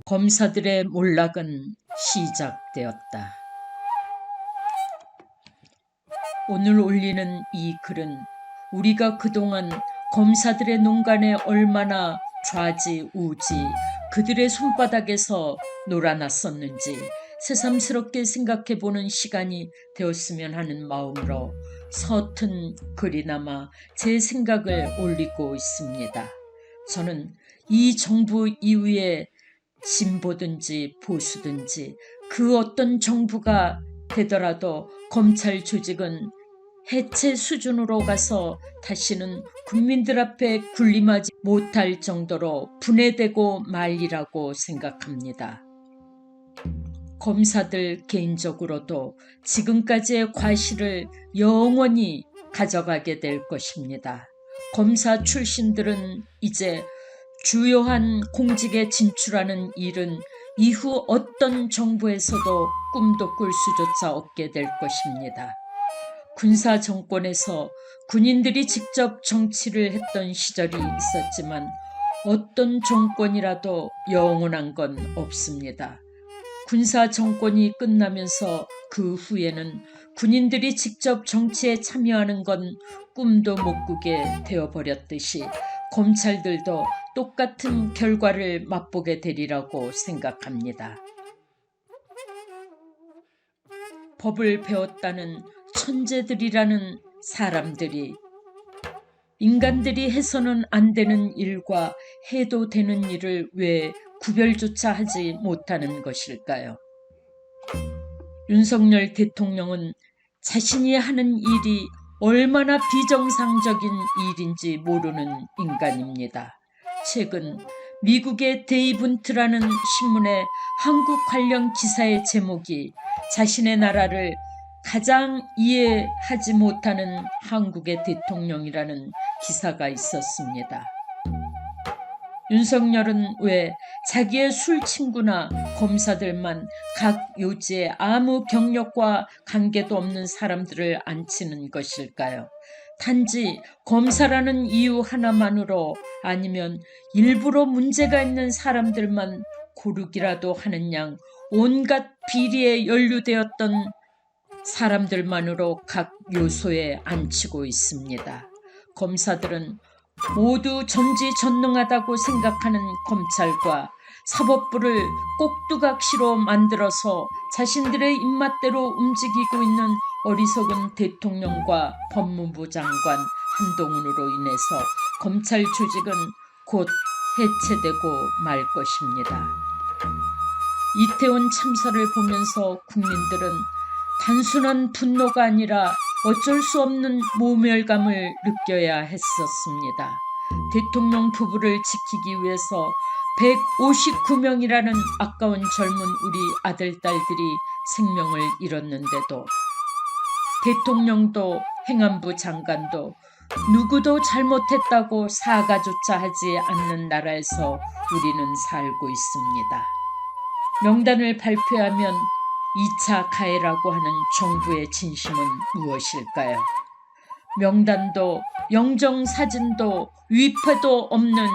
검사들의 몰락은 시작되었다. 오늘 올리는 이 글은 우리가 그동안 검사들의 농간에 얼마나 좌지우지 그들의 손바닥에서 놀아났었는지 새삼스럽게 생각해보는 시간이 되었으면 하는 마음으로 서툰 글이나마 제 생각을 올리고 있습니다. 저는 이 정부 이후에 진보든지 보수든지 그 어떤 정부가 되더라도 검찰 조직은 해체 수준으로 가서 다시는 국민들 앞에 군림하지 못할 정도로 분해되고 말리라고 생각합니다. 검사들 개인적으로도 지금까지의 과실을 영원히 가져가게 될 것입니다. 검사 출신들은 이제 주요한 공직에 진출하는 일은 이후 어떤 정부에서도 꿈도 꿀 수조차 없게 될 것입니다. 군사 정권에서 군인들이 직접 정치를 했던 시절이 있었지만 어떤 정권이라도 영원한 건 없습니다. 군사 정권이 끝나면서 그 후에는 군인들이 직접 정치에 참여하는 건 꿈도 못 꾸게 되어버렸듯이 검찰들도 똑같은 결과를 맛보게 되리라고 생각합니다. 법을 배웠다는 천재들이라는 사람들이 인간들이 해서는 안 되는 일과 해도 되는 일을 왜 구별조차 하지 못하는 것일까요? 윤석열 대통령은 자신이 하는 일이 얼마나 비정상적인 일인지 모르는 인간입니다. 최근 미국의 데이븐트라는 신문의 한국 관련 기사의 제목이 자신의 나라를 가장 이해하지 못하는 한국의 대통령이라는 기사가 있었습니다. 윤석열은 왜 자기의 술 친구나 검사들만 각 요지에 아무 경력과 관계도 없는 사람들을 앉히는 것일까요? 단지 검사라는 이유 하나만으로 아니면 일부러 문제가 있는 사람들만 고르기라도 하는 양 온갖 비리에 연루되었던 사람들만으로 각 요소에 앉히고 있습니다. 검사들은 모두 전지전능하다고 생각하는 검찰과 사법부를 꼭두각시로 만들어서 자신들의 입맛대로 움직이고 있는 어리석은 대통령과 법무부 장관 한동훈으로 인해서 검찰 조직은 곧 해체되고 말 것입니다. 이태원 참사를 보면서 국민들은 단순한 분노가 아니라 어쩔 수 없는 모멸감을 느껴야 했었습니다. 대통령 부부를 지키기 위해서 159명이라는 아까운 젊은 우리 아들, 딸들이 생명을 잃었는데도 대통령도 행안부 장관도 누구도 잘못했다고 사과조차 하지 않는 나라에서 우리는 살고 있습니다. 명단을 발표하면 2차 가해라고 하는 정부의 진심은 무엇일까요? 명단도 영정사진도 위패도 없는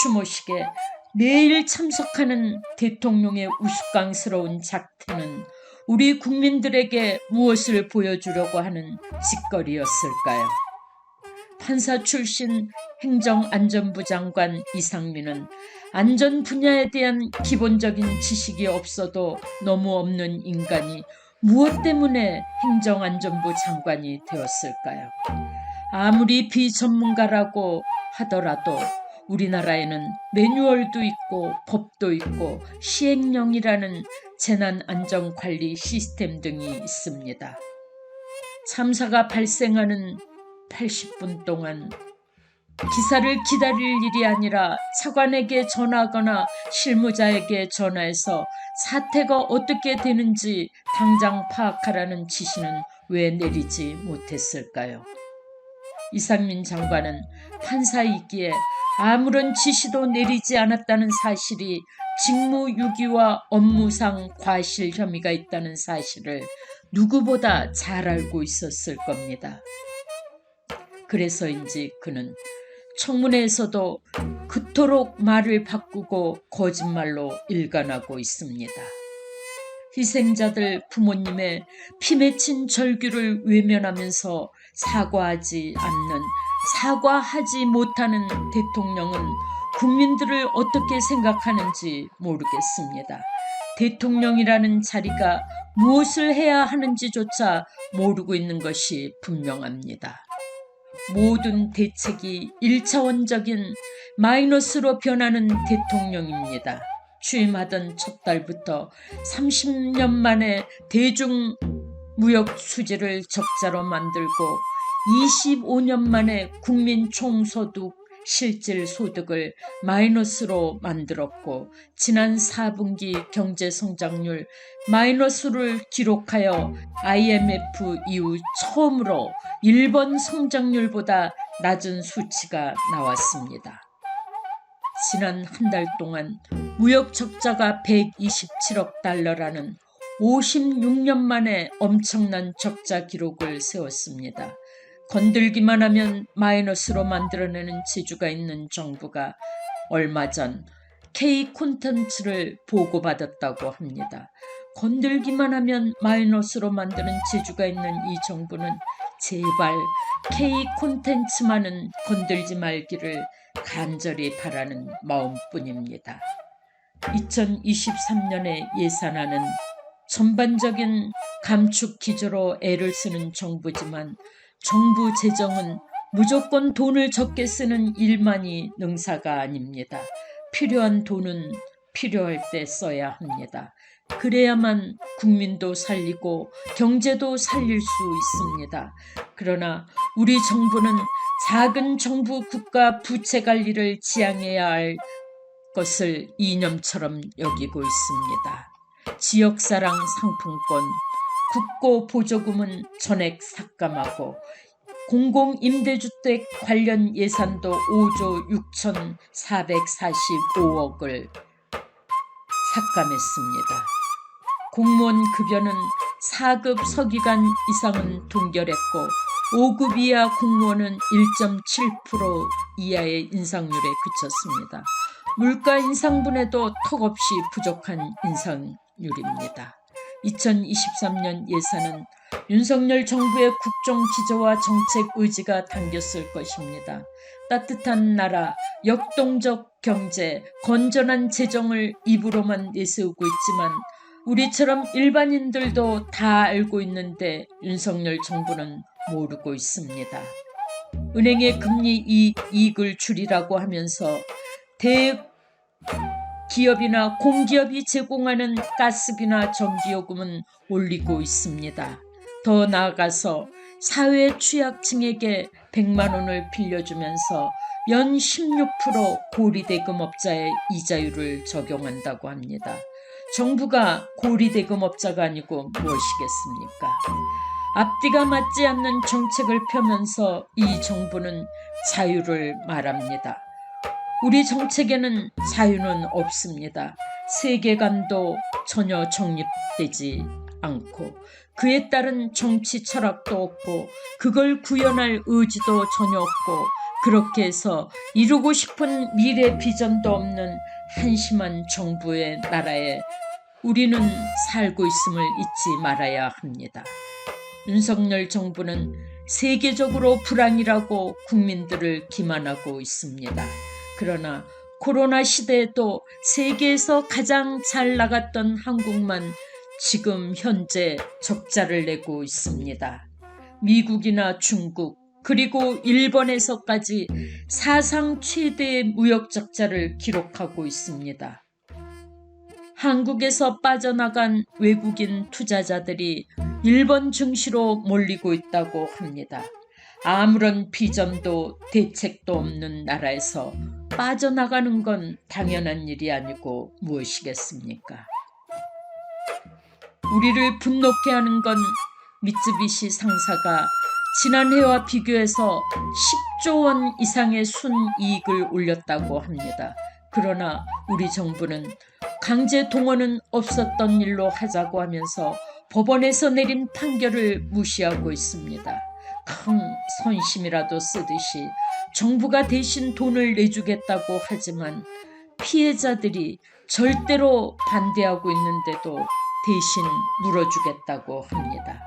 추모식에 매일 참석하는 대통령의 우스꽝스러운 작태는 우리 국민들에게 무엇을 보여주려고 하는 짓거리였을까요? 판사 출신 행정안전부 장관 이상민은 안전 분야에 대한 기본적인 지식이 없어도 너무 없는 인간이 무엇 때문에 행정안전부 장관이 되었을까요? 아무리 비전문가라고 하더라도 우리나라에는 매뉴얼도 있고 법도 있고 시행령이라는 재난안전관리 시스템 등이 있습니다. 참사가 발생하는 80분 동안 기사를 기다릴 일이 아니라 차관에게 전화하거나 실무자에게 전화해서 사태가 어떻게 되는지 당장 파악하라는 지시는 왜 내리지 못했을까요? 이상민 장관은 판사이기에 아무런 지시도 내리지 않았다는 사실이 직무유기와 업무상 과실 혐의가 있다는 사실을 누구보다 잘 알고 있었을 겁니다. 그래서인지 그는 청문회에서도 그토록 말을 바꾸고 거짓말로 일관하고 있습니다. 희생자들 부모님의 피 맺힌 절규를 외면하면서 사과하지 못하는 대통령은 국민들을 어떻게 생각하는지 모르겠습니다. 대통령이라는 자리가 무엇을 해야 하는지조차 모르고 있는 것이 분명합니다. 모든 대책이 1차원적인 마이너스로 변하는 대통령입니다. 취임하던 첫 달부터 30년 만에 대중 무역 수지를 적자로 만들고 25년 만에 국민 총소득 실질 소득을 마이너스로 만들었고, 지난 4분기 경제 성장률 마이너스를 기록하여 IMF 이후 처음으로 일본 성장률보다 낮은 수치가 나왔습니다. 지난 한 달 동안 무역 적자가 127억 달러라는 56년 만에 엄청난 적자 기록을 세웠습니다. 건들기만 하면 마이너스로 만들어내는 재주가 있는 정부가 얼마 전 K 콘텐츠를 보고받았다고 합니다. 건들기만 하면 마이너스로 만드는 재주가 있는 이 정부는 제발 K 콘텐츠만은 건들지 말기를 간절히 바라는 마음뿐입니다. 2023년의 예산안은 전반적인 감축 기조로 애를 쓰는 정부지만 정부 재정은 무조건 돈을 적게 쓰는 일만이 능사가 아닙니다. 필요한 돈은 필요할 때 써야 합니다. 그래야만 국민도 살리고 경제도 살릴 수 있습니다. 그러나 우리 정부는 작은 정부 국가 부채 관리를 지향해야 할 것을 이념처럼 여기고 있습니다. 지역사랑 상품권, 국고 보조금은 전액 삭감하고 공공임대주택 관련 예산도 5조 6,445억을 삭감했습니다. 공무원 급여는 4급 서기관 이상은 동결했고 5급 이하 공무원은 1.7% 이하의 인상률에 그쳤습니다. 물가 인상분에도 턱없이 부족한 인상률입니다. 2023년 예산은 윤석열 정부의 국정 기조와 정책 의지가 담겼을 것입니다. 따뜻한 나라, 역동적 경제, 건전한 재정을 입으로만 내세우고 있지만 우리처럼 일반인들도 다 알고 있는데 윤석열 정부는 모르고 있습니다. 은행의 금리 이익을 줄이라고 하면서 대기업이나 공기업이 제공하는 가스비나 전기요금은 올리고 있습니다. 더 나아가서 사회 취약층에게 100만 원을 빌려주면서 연 16% 고리대금업자의 이자율을 적용한다고 합니다. 정부가 고리대금업자가 아니고 무엇이겠습니까? 앞뒤가 맞지 않는 정책을 펴면서 이 정부는 자유를 말합니다. 우리 정책에는 자유는 없습니다. 세계관도 전혀 정립되지 않고 그에 따른 정치 철학도 없고 그걸 구현할 의지도 전혀 없고 그렇게 해서 이루고 싶은 미래 비전도 없는 한심한 정부의 나라에 우리는 살고 있음을 잊지 말아야 합니다. 윤석열 정부는 세계적으로 불황이라고 국민들을 기만하고 있습니다. 그러나 코로나 시대에도 세계에서 가장 잘 나갔던 한국만 지금 현재 적자를 내고 있습니다. 미국이나 중국 그리고 일본에서까지 사상 최대의 무역 적자를 기록하고 있습니다. 한국에서 빠져나간 외국인 투자자들이 일본 증시로 몰리고 있다고 합니다. 아무런 비전도 대책도 없는 나라에서 빠져나가는 건 당연한 일이 아니고 무엇이겠습니까? 우리를 분노케 하는 건 미쓰비시 상사가 지난해와 비교해서 10조 원 이상의 순이익을 올렸다고 합니다. 그러나 우리 정부는 강제 동원은 없었던 일로 하자고 하면서 법원에서 내린 판결을 무시하고 있습니다. 큰 선심이라도 쓰듯이 정부가 대신 돈을 내주겠다고 하지만 피해자들이 절대로 반대하고 있는데도 대신 물어주겠다고 합니다.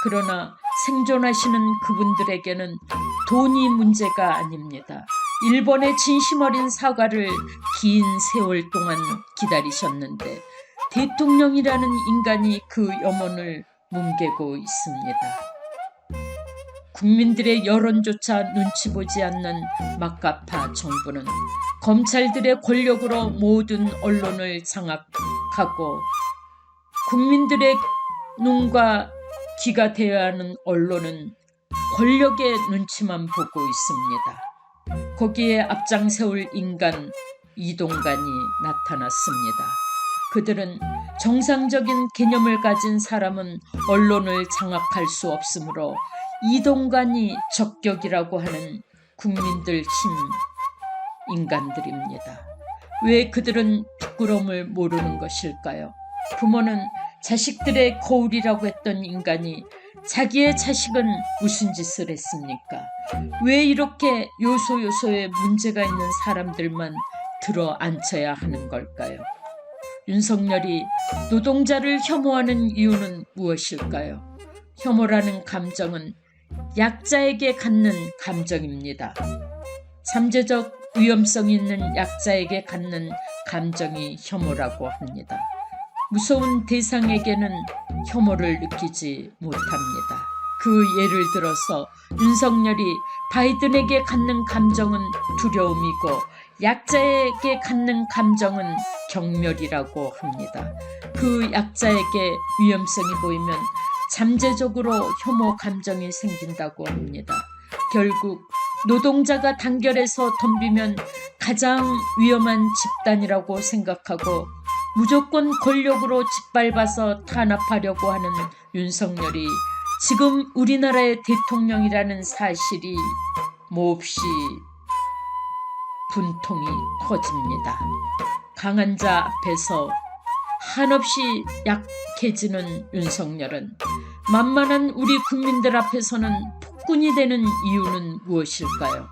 그러나 생존하시는 그분들에게는 돈이 문제가 아닙니다. 일본의 진심 어린 사과를 긴 세월 동안 기다리셨는데 대통령이라는 인간이 그 염원을 뭉개고 있습니다. 국민들의 여론조차 눈치 보지 않는 막가파 정부는 검찰들의 권력으로 모든 언론을 장악하고 국민들의 눈과 귀가 되어야 하는 언론은 권력의 눈치만 보고 있습니다. 거기에 앞장세울 인간 이동관이 나타났습니다. 그들은 정상적인 개념을 가진 사람은 언론을 장악할 수 없으므로 이동관이 적격이라고 하는 국민들 힘 인간들입니다. 왜 그들은 부끄러움을 모르는 것일까요? 부모는 자식들의 거울이라고 했던 인간이 자기의 자식은 무슨 짓을 했습니까? 왜 이렇게 요소요소에 문제가 있는 사람들만 들어 앉혀야 하는 걸까요? 윤석열이 노동자를 혐오하는 이유는 무엇일까요? 혐오라는 감정은 약자에게 갖는 감정입니다. 잠재적 위험성이 있는 약자에게 갖는 감정이 혐오라고 합니다. 무서운 대상에게는 혐오를 느끼지 못합니다. 그 예를 들어서 윤석열이 바이든에게 갖는 감정은 두려움이고 약자에게 갖는 감정은 경멸이라고 합니다. 그 약자에게 위험성이 보이면 잠재적으로 혐오 감정이 생긴다고 합니다. 결국 노동자가 단결해서 덤비면 가장 위험한 집단이라고 생각하고 무조건 권력으로 짓밟아서 탄압하려고 하는 윤석열이 지금 우리나라의 대통령이라는 사실이 몹시 분통이 터집니다. 강한 자 앞에서 한없이 약해지는 윤석열은 만만한 우리 국민들 앞에서는 폭군이 되는 이유는 무엇일까요?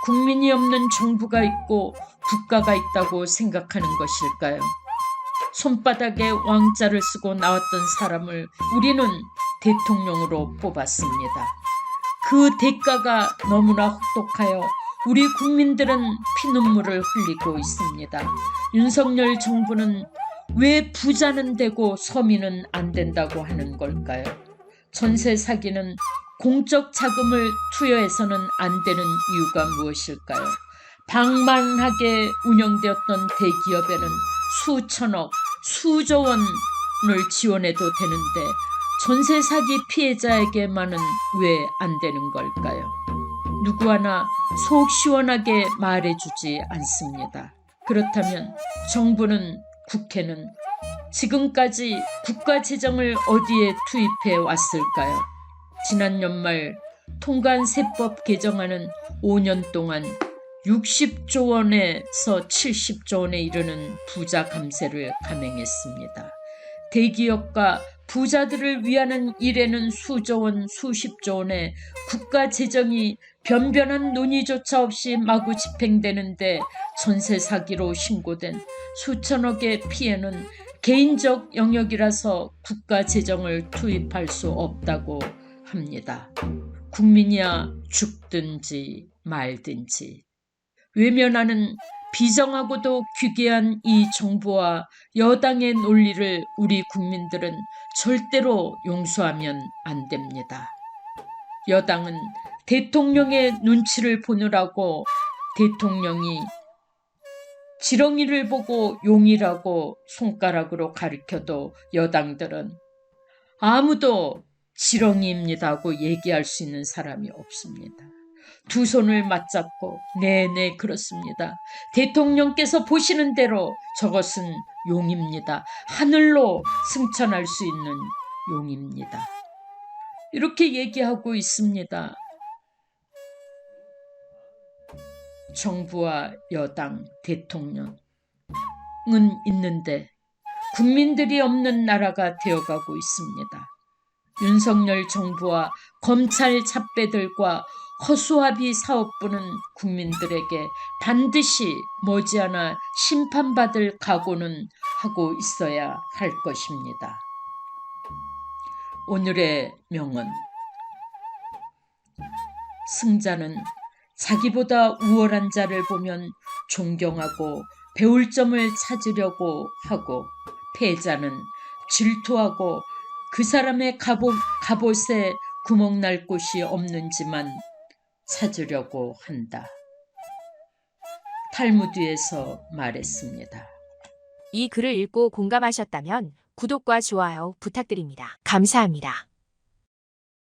국민이 없는 정부가 있고 국가가 있다고 생각하는 것일까요? 손바닥에 왕자를 쓰고 나왔던 사람을 우리는 대통령으로 뽑았습니다. 그 대가가 너무나 혹독하여 우리 국민들은 피눈물을 흘리고 있습니다. 윤석열 정부는 왜 부자는 되고 서민은 안 된다고 하는 걸까요? 전세 사기는 공적 자금을 투여해서는 안 되는 이유가 무엇일까요? 방만하게 운영되었던 대기업에는 수천억, 수조 원을 지원해도 되는데 전세 사기 피해자에게만은 왜 안 되는 걸까요? 누구 하나 속 시원하게 말해주지 않습니다. 그렇다면 정부는, 국회는 지금까지 국가 재정을 어디에 투입해 왔을까요? 지난 연말 통관 세법 개정안은 5년 동안 60조 원에서 70조 원에 이르는 부자 감세를 감행했습니다. 대기업과 부자들을 위하는 일에는 수조 원, 수십조 원의 국가 재정이 변변한 논의조차 없이 마구 집행되는데 전세 사기로 신고된 수천억의 피해는 개인적 영역이라서 국가 재정을 투입할 수 없다고 합니다. 국민이야 죽든지 말든지. 외면하는 비정하고도 귀괴한 이 정부와 여당의 논리를 우리 국민들은 절대로 용서하면 안 됩니다. 여당은 대통령의 눈치를 보느라고 대통령이 지렁이를 보고 용이라고 손가락으로 가리켜도 여당들은 아무도 지렁이입니다고 얘기할 수 있는 사람이 없습니다. 두 손을 맞잡고 네네 그렇습니다. 대통령께서 보시는 대로 저것은 용입니다. 하늘로 승천할 수 있는 용입니다. 이렇게 얘기하고 있습니다. 정부와 여당, 대통령은 있는데 국민들이 없는 나라가 되어가고 있습니다. 윤석열 정부와 검찰 잡배들과 허수아비 사업부는 국민들에게 반드시 머지않아 심판받을 각오는 하고 있어야 할 것입니다. 오늘의 명언. 승자는 자기보다 우월한 자를 보면 존경하고 배울 점을 찾으려고 하고, 패자는 질투하고 그 사람의 갑옷에 구멍 날 곳이 없는지만 찾으려고 한다. 탈무드에서 말했습니다. 이 글을 읽고 공감하셨다면 구독과 좋아요 부탁드립니다. 감사합니다.